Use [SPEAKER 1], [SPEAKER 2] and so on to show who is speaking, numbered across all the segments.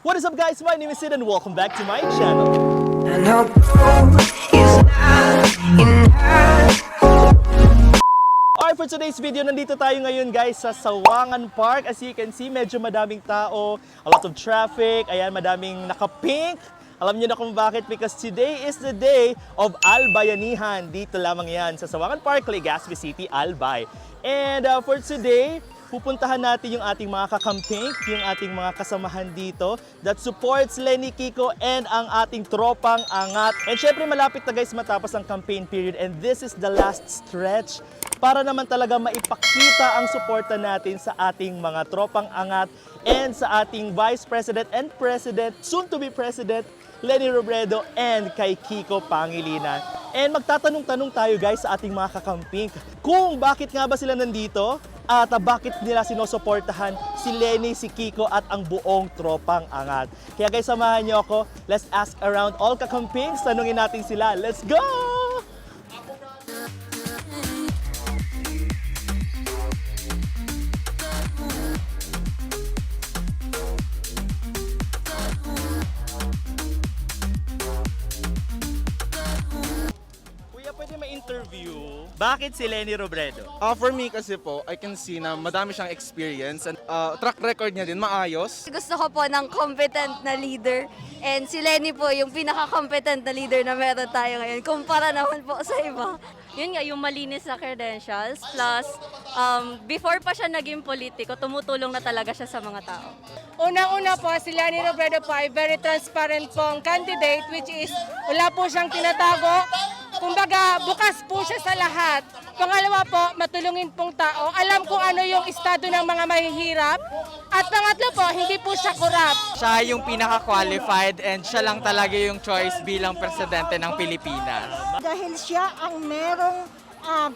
[SPEAKER 1] What is up guys? My name is Sid and welcome back to my channel.
[SPEAKER 2] And her goal is not enough.
[SPEAKER 1] Alright, for today's video, nandito tayo ngayon guys sa Sawangan Park. As you can see, medyo madaming tao, a lot of traffic, ayan, madaming naka-pink. Alam niyo na kung bakit, because today is the day of Albayanihan. Dito lamang yan sa Sawangan Park, Legazpi City, Albay. And for today, pupuntahan natin yung ating mga kakamping, yung ating mga kasamahan dito that supports Lenny Kiko and ang ating tropang angat. And syempre malapit na guys matapos ang campaign period and this is the last stretch para naman talaga maipakita ang suporta natin sa ating mga tropang angat and sa ating Vice President and President, soon to be President, Leni Robredo and kay Kiko Pangilinan. And magtatanong-tanong tayo guys sa ating mga kakamping kung bakit nga ba sila nandito at bakit nila sinusuportahan si Lenny, si Kiko at ang buong tropang angat. Kaya guys, samahan niyo ako. Let's ask around all kakampings. Tanungin natin sila. Let's go! Pwede ma-interview, bakit si Lenny Robredo?
[SPEAKER 3] For me kasi po, I can see na madami siyang experience and track record niya din maayos.
[SPEAKER 4] Gusto ko po ng competent na leader and si Lenny po yung pinaka-competent na leader na meron tayo ngayon kumpara naman po sa iba. Yun nga, yung malinis na credentials plus before pa siya naging politiko, tumutulong na talaga siya sa mga tao.
[SPEAKER 5] Unang-una po, si Leni Robredo po ay very transparent pong candidate which is wala po siyang tinatago. Kumbaga, bukas po siya sa lahat. Pangalawa po, matulungin pong tao. Alam kung ano yung estado ng mga mahihirap. At pangatlo po, hindi po siya korap.
[SPEAKER 6] Siya yung pinaka-qualified and siya lang talaga yung choice bilang presidente ng Pilipinas.
[SPEAKER 7] Dahil siya ang merong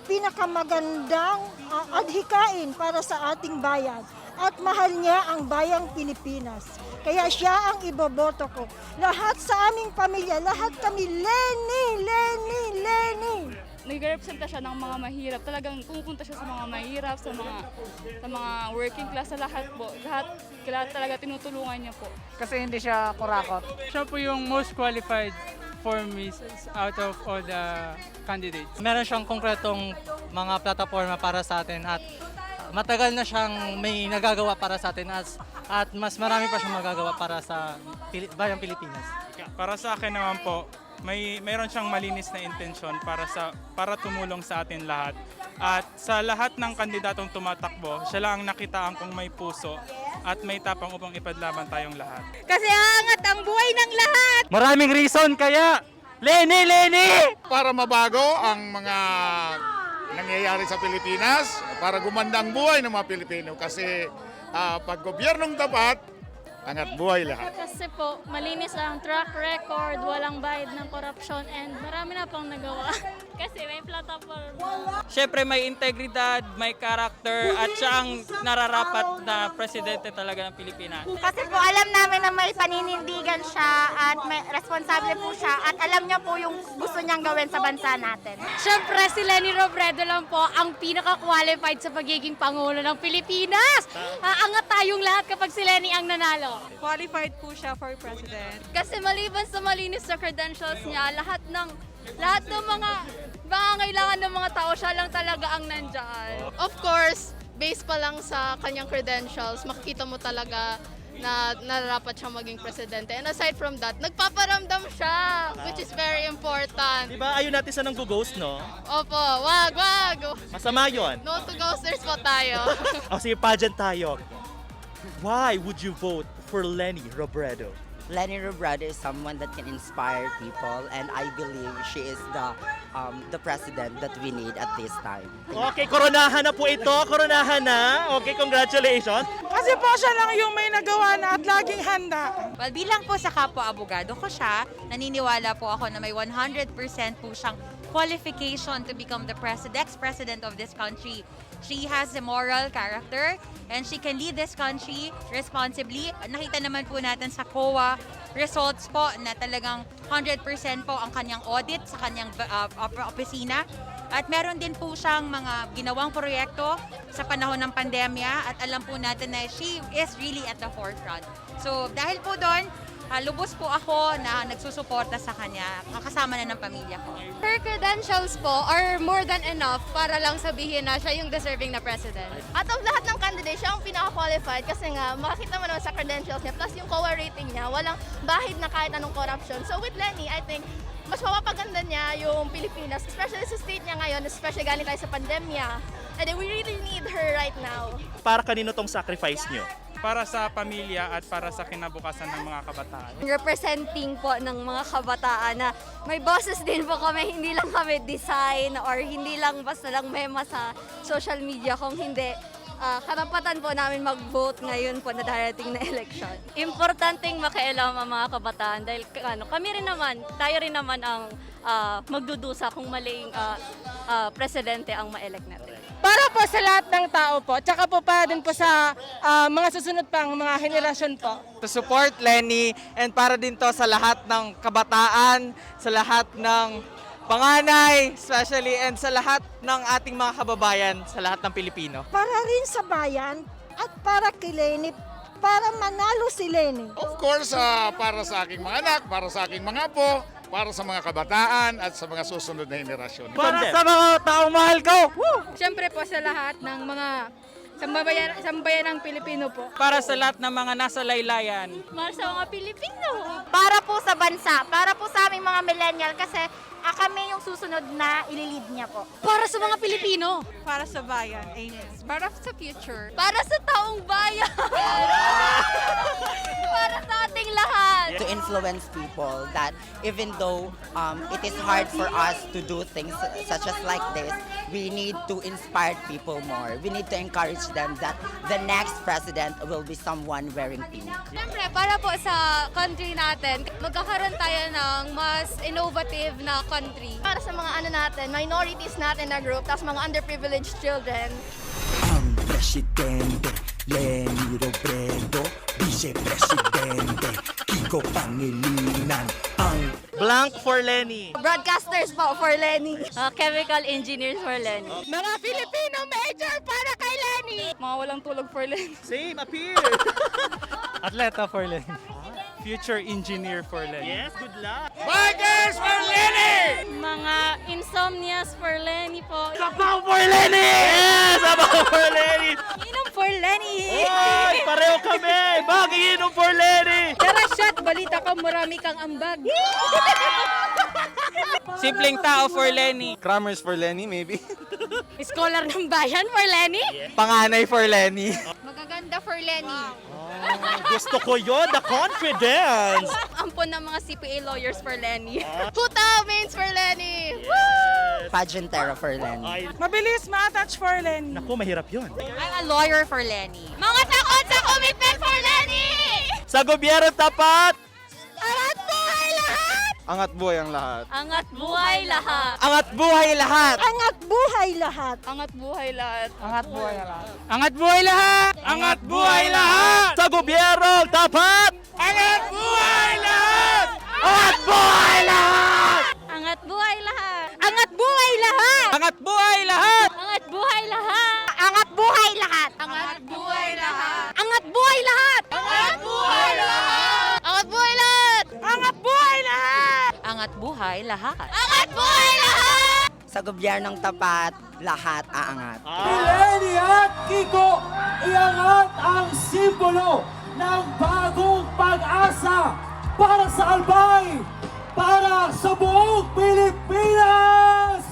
[SPEAKER 7] pinakamagandang adhikain para sa ating bayan. At mahal niya ang bayang Pilipinas. Kaya siya ang iboboto ko. Lahat sa aming pamilya, lahat kami, Lenny, Lenny, Lenny.
[SPEAKER 8] Nag-representa siya ng mga mahirap. Talagang pupunta siya sa mga mahirap, sa mga working class, sa lahat po. Lahat talaga tinutulungan niya po.
[SPEAKER 9] Kasi hindi siya kurakot. Siya po yung most qualified for me out of all the candidates.
[SPEAKER 6] Meron siyang konkretong mga plataforma para sa atin at matagal na siyang may nagagawa para sa atin at mas marami pa siyang magagawa para sa bayang Pilipinas.
[SPEAKER 9] Para sa akin naman po, mayroon siyang malinis na intensyon para tumulong sa atin lahat. At sa lahat ng kandidatong tumatakbo, siya lang ang nakitaan kung may puso at may tapang upang ipadlaban tayong lahat.
[SPEAKER 5] Kasi angat ang buhay ng lahat!
[SPEAKER 6] Maraming reason kaya Lenny! Lenny!
[SPEAKER 10] Para mabago ang mga nangyayari sa Pilipinas, para gumanda ang buhay ng mga Pilipino. Kasi pag gobyernong tapat, angat buhay lahat.
[SPEAKER 8] Kasi po, malinis ang track record, walang bayad ng korupsyon, and marami na pang nagawa. Kasi may platform.
[SPEAKER 6] Siyempre may integridad, may character at siya ang nararapat na presidente talaga ng Pilipinas.
[SPEAKER 4] Kasi po alam namin na may paninindigan siya at may responsable po siya at alam niya po yung gusto niyang gawin sa bansa natin.
[SPEAKER 8] Siyempre, si Lenny Robredo lang po ang pinaka-qualified sa pagiging Pangulo ng Pilipinas. Aangat tayong lahat kapag si Lenny ang nanalo.
[SPEAKER 5] Qualified po siya for president.
[SPEAKER 8] Kasi maliban sa malinis na credentials niya, lahat ng mga kailangan ng mga tao, siya lang talaga ang nandyan.
[SPEAKER 11] Of course, based pa lang sa kanyang credentials, makikita mo talaga na nararapat siya maging presidente. And aside from that, nagpaparamdam siya, which is very important.
[SPEAKER 1] Diba ayaw natin sa nang ghost, no?
[SPEAKER 11] Opo, wag!
[SPEAKER 1] Masama yun.
[SPEAKER 11] No to ghosters po tayo.
[SPEAKER 1] O sige, pageant tayo. Why would you vote for Lenny Robredo?
[SPEAKER 12] Lenny Robredo is someone that can inspire people, and I believe she is the president that we need at this time.
[SPEAKER 1] Okay, koronahan na po ito. Koronahan na. Okay, congratulations.
[SPEAKER 5] Kasi po siya lang yung may nagawa na at laging handa.
[SPEAKER 4] Well, bilang po sa kapwa-abogado ko siya, naniniwala po ako na may 100% po siyang qualification to become the ex-president of this country. She has a moral character and she can lead this country responsibly. Nakita naman po natin sa COA results po na talagang 100% po ang kanyang audit sa kanyang opisina. At meron din po siyang mga ginawang proyekto sa panahon ng pandemya at alam po natin na she is really at the forefront. So dahil po doon, lubos po ako na nagsusuporta sa kanya, kasama na ng pamilya ko.
[SPEAKER 11] Her credentials po are more than enough para lang sabihin na siya yung deserving na president. Out of lahat ng candidates, siya ang pinaka-qualified kasi nga makikita mo naman sa credentials niya plus yung COA rating niya, walang bahid na kahit anong corruption. So with Lenny, I think mas mapapaganda niya yung Pilipinas, especially sa state niya ngayon, especially galing tayo sa pandemya. And we really need her right now.
[SPEAKER 1] Para kanino tong sacrifice nyo?
[SPEAKER 9] Para sa pamilya at para sa kinabukasan ng mga kabataan.
[SPEAKER 11] Representing po ng mga kabataan na may boses din po kami, hindi lang kami design or hindi lang basta lang mema sa social media, kung hindi karapatan po namin mag-vote ngayon po na darating na election.
[SPEAKER 8] Importanteng makialam ang mga kabataan dahil kami rin naman, tayo rin naman ang magdudusa kung maling presidente ang ma-elect natin.
[SPEAKER 5] Para po sa lahat ng tao po, tsaka po para din po sa mga susunod pang mga henerasyon po.
[SPEAKER 6] To support Lenny and para din to sa lahat ng kabataan, sa lahat ng panganay, especially, and sa lahat ng ating mga kababayan, sa lahat ng Pilipino.
[SPEAKER 7] Para rin sa bayan at para kay Lenny, para manalo si Lenny.
[SPEAKER 10] Of course, para sa aking mga anak, para sa aking mga apo, para sa mga kabataan at sa mga susunod na henerasyon.
[SPEAKER 6] Para sa mga taong mahal ko!
[SPEAKER 5] Siyempre po sa lahat ng mga sambayan ng Pilipino po.
[SPEAKER 6] Para sa lahat ng mga nasa laylayan.
[SPEAKER 8] Para sa mga Pilipino.
[SPEAKER 11] Para po sa bansa, para po sa aming mga millennial kasi kami yung susunod na ililid niya po.
[SPEAKER 8] Para sa mga Pilipino.
[SPEAKER 4] Para sa bayan, amen.
[SPEAKER 11] Para sa future. Para sa taong bayan. Para sa ating lahat.
[SPEAKER 12] To influence people that even though it is hard for us to do things such as like this, we need to inspire people more. We need to encourage them that the next president will be someone wearing pink.
[SPEAKER 11] Siyempre, para po sa country natin, magkakaroon tayo ng mas innovative na country. Para sa mga natin, minorities natin na group, tapos mga underprivileged children.
[SPEAKER 2] Ang presidente, Lenny Robredo, vice-presidente, Kiko Pangilinan, ang
[SPEAKER 1] Blank for Lenny.
[SPEAKER 11] Broadcasters po for Lenny.
[SPEAKER 8] Chemical engineers for Lenny.
[SPEAKER 5] Mga Filipino major para kay Lenny!
[SPEAKER 8] Mga walang tulog for Lenny.
[SPEAKER 1] Same, appear!
[SPEAKER 6] Atleta for Lenny.
[SPEAKER 9] Future engineer for Lenny.
[SPEAKER 1] Yes, good luck!
[SPEAKER 10] Bikers for Lenny!
[SPEAKER 8] Mga insomnias for Lenny po.
[SPEAKER 1] Sabaw for Lenny! Yes, sabaw for Lenny!
[SPEAKER 8] Inom for Lenny.
[SPEAKER 1] Oy, pareho kami! Magiinom for Lenny!
[SPEAKER 5] Tara shot, balita ko marami kang ambag.
[SPEAKER 6] Simpleng tao for Lenny.
[SPEAKER 3] Crammers for Lenny, maybe?
[SPEAKER 8] Scholar ng bayan for Lenny.
[SPEAKER 6] Panganay for Lenny.
[SPEAKER 11] Magaganda for Lenny.
[SPEAKER 1] Gusto ko yun, the confidence!
[SPEAKER 8] Ampon ng mga CPA lawyers for Lenny.
[SPEAKER 11] Puta mains for Lenny.
[SPEAKER 12] Pageantera for Lenny.
[SPEAKER 1] Ay,
[SPEAKER 5] Mabilis ma-attach for Lenny.
[SPEAKER 1] naku, mahirap yun.
[SPEAKER 4] I'm a lawyer for Lenny.
[SPEAKER 11] Mga takot sa commitment for Lenny!
[SPEAKER 1] Sa gobyerno tapat!
[SPEAKER 11] Angat buhay lahat!
[SPEAKER 3] Angat buhay ang lahat.
[SPEAKER 8] Angat buhay lahat.
[SPEAKER 6] Angat buhay lahat!
[SPEAKER 7] Angat buhay lahat!
[SPEAKER 8] Angat buhay lahat.
[SPEAKER 6] Angat buhay lahat! Angat buhay lahat! Angat buhay lahat!
[SPEAKER 1] Sa gobyerno tapat!
[SPEAKER 6] Angat buhay lahat! Angat buhay lahat!
[SPEAKER 8] Angat buhay lahat.
[SPEAKER 5] Angat buhay lahat!
[SPEAKER 6] Angat buhay lahat!
[SPEAKER 8] Angat buhay lahat.
[SPEAKER 11] Angat buhay lahat!
[SPEAKER 8] Angat buhay lahat.
[SPEAKER 11] Angat buhay lahat! Angat buhay lahat! Angat buhay lahat!
[SPEAKER 5] Angat buhay lahat!
[SPEAKER 4] Angat buhay lahat.
[SPEAKER 11] Angat buhay lahat!
[SPEAKER 12] Sa gobyernong tapat, lahat aangat.
[SPEAKER 2] Lenny at Kiko, iangat ang simbolo ng bagong pag-asa para sa Albay, para sa buong Pilipinas!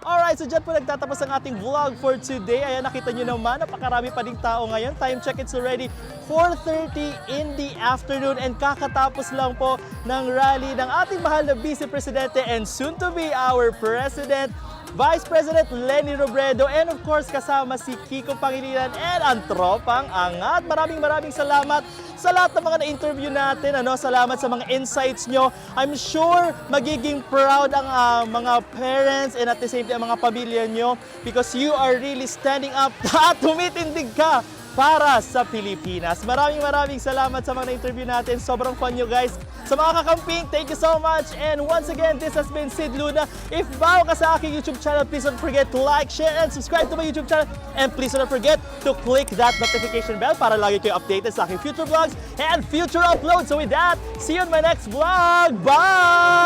[SPEAKER 1] Alright, so dyan po nagtatapos ang ating vlog for today. Ayan, nakita nyo naman, napakarami pa ding tao ngayon. Time check, it's already 4:30 in the afternoon and kakatapos lang po ng rally ng ating mahal na Vice Presidente and soon to be our President, Vice President Lenny Robredo, and of course kasama si Kiko Pangilinan and ang tropang angat. Maraming salamat sa lahat ng mga na-interview natin. Salamat sa mga insights nyo. I'm sure magiging proud ang mga parents and at the same time mga pamilya nyo because you are really standing up at tumitindig ka para sa Pilipinas. Maraming salamat sa mga na-interview natin. Sobrang fun nyo guys. Sa mga kakamping, thank you so much. And once again, this has been Sid Luna. If bago ka sa aking YouTube channel, please don't forget to like, share, and subscribe to my YouTube channel. And please don't forget to click that notification bell para lagi kayo updated sa aking future vlogs and future uploads. So with that, see you in my next vlog. Bye!